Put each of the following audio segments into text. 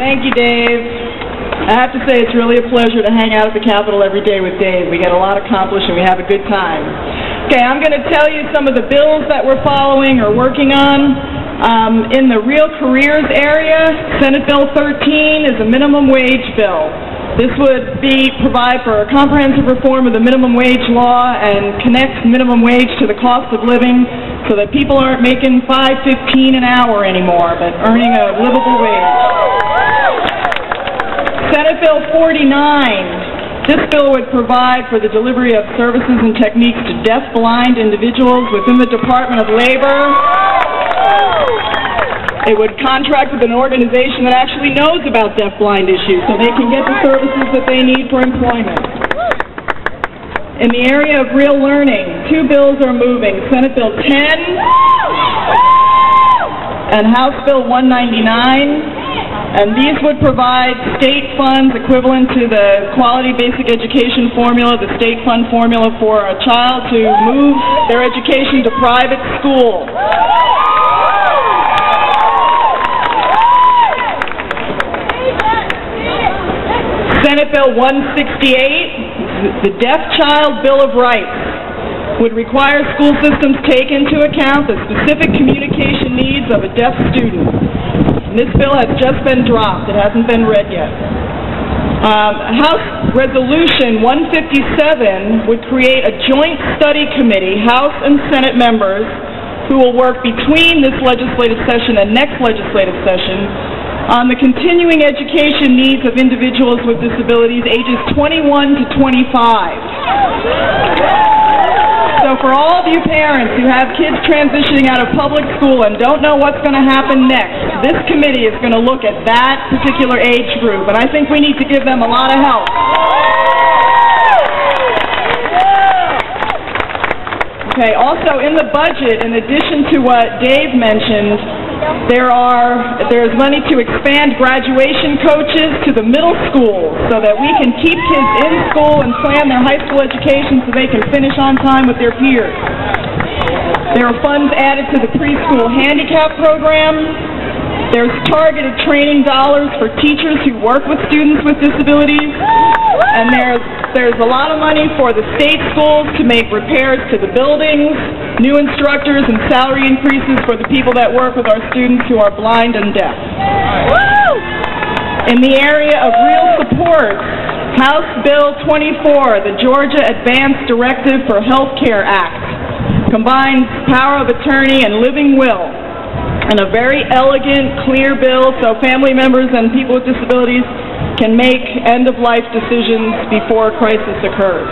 Thank you, Dave. I have to say it's really a pleasure to hang out at the Capitol every day with Dave. We get a lot accomplished and we have a good time. Okay, I'm going to tell you some of the bills that we're following or working on. In the Real Careers area, Senate Bill 13 is a minimum wage bill. This would provide for a comprehensive reform of the minimum wage law and connect minimum wage to the cost of living so that people aren't making $5.15 an hour anymore, but earning a livable wage. Senate Bill 49. This bill would provide for the delivery of services and techniques to deaf-blind individuals within the Department of Labor. It would contract with an organization that actually knows about deaf-blind issues so they can get the services that they need for employment. In the area of real learning, two bills are moving, Senate Bill 10 and House Bill 199. And these would provide state funds equivalent to the Quality Basic Education formula, the state fund formula for a child to move their education to private school. Senate Bill 168, the Deaf Child Bill of Rights, would require school systems take into account the specific communication needs of a deaf student. And this bill has just been dropped. It hasn't been read yet. House Resolution 157 would create a joint study committee, House and Senate members, who will work between this legislative session and next legislative session on the continuing education needs of individuals with disabilities ages 21 to 25. So for all of you parents who have kids transitioning out of public school and don't know what's going to happen next, this committee is going to look at that particular age group, and I think we need to give them a lot of help. Okay, also in the budget, in addition to what Dave mentioned, there's money to expand graduation coaches to the middle school so that we can keep kids in school and plan their high school education so they can finish on time with their peers. There are funds added to the preschool handicap program. There's targeted training dollars for teachers who work with students with disabilities. And there's a lot of money for the state schools to make repairs to the buildings, new instructors, and salary increases for the people that work with our students who are blind and deaf. In the area of real support, House Bill 24, the Georgia Advanced Directive for Health Care Act, combines power of attorney and living will in a very elegant, clear bill so family members and people with disabilities can make end-of-life decisions before a crisis occurs.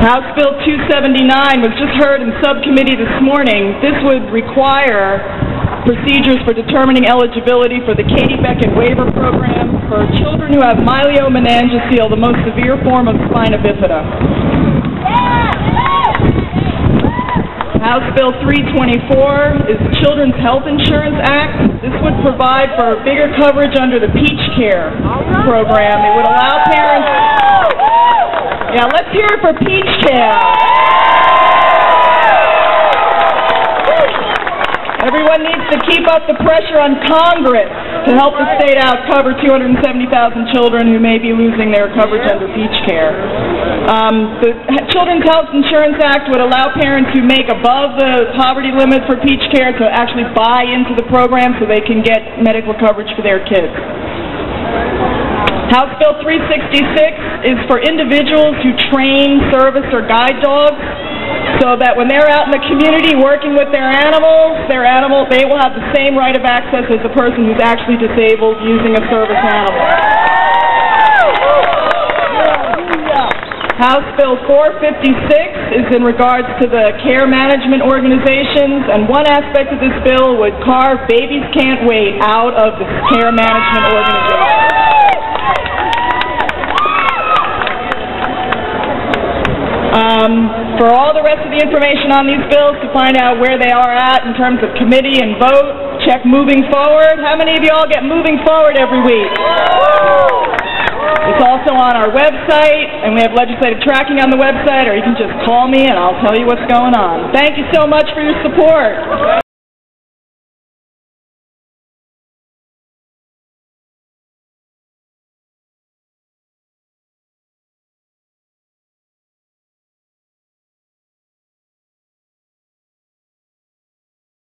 House Bill 279 was just heard in subcommittee this morning. This would require procedures for determining eligibility for the Katie Beckett waiver program for children who have myeliomeningocele, the most severe form of spina bifida. House Bill 324 is the Children's Health Insurance Act. This would provide for bigger coverage under the Peach Care program. It would allow parents... Yeah, let's hear it for Peach Care. Everyone needs to keep up the pressure on Congress to help the state out cover 270,000 children who may be losing their coverage under Peach Care. The Children's Health Insurance Act would allow parents who make above the poverty limit for Peach Care to actually buy into the program so they can get medical coverage for their kids. House Bill 366 is for individuals who train, service, or guide dogs, so that when they're out in the community working with their animals, they will have the same right of access as the person who's actually disabled using a service animal. House Bill 456 is in regards to the care management organizations, and one aspect of this bill would carve Babies Can't Wait out of the care management organization. For all the rest of the information on these bills, to find out where they are at in terms of committee and vote, check Moving Forward. How many of you all get Moving Forward every week? It's also on our website, and we have legislative tracking on the website, or you can just call me and I'll tell you what's going on. Thank you so much for your support.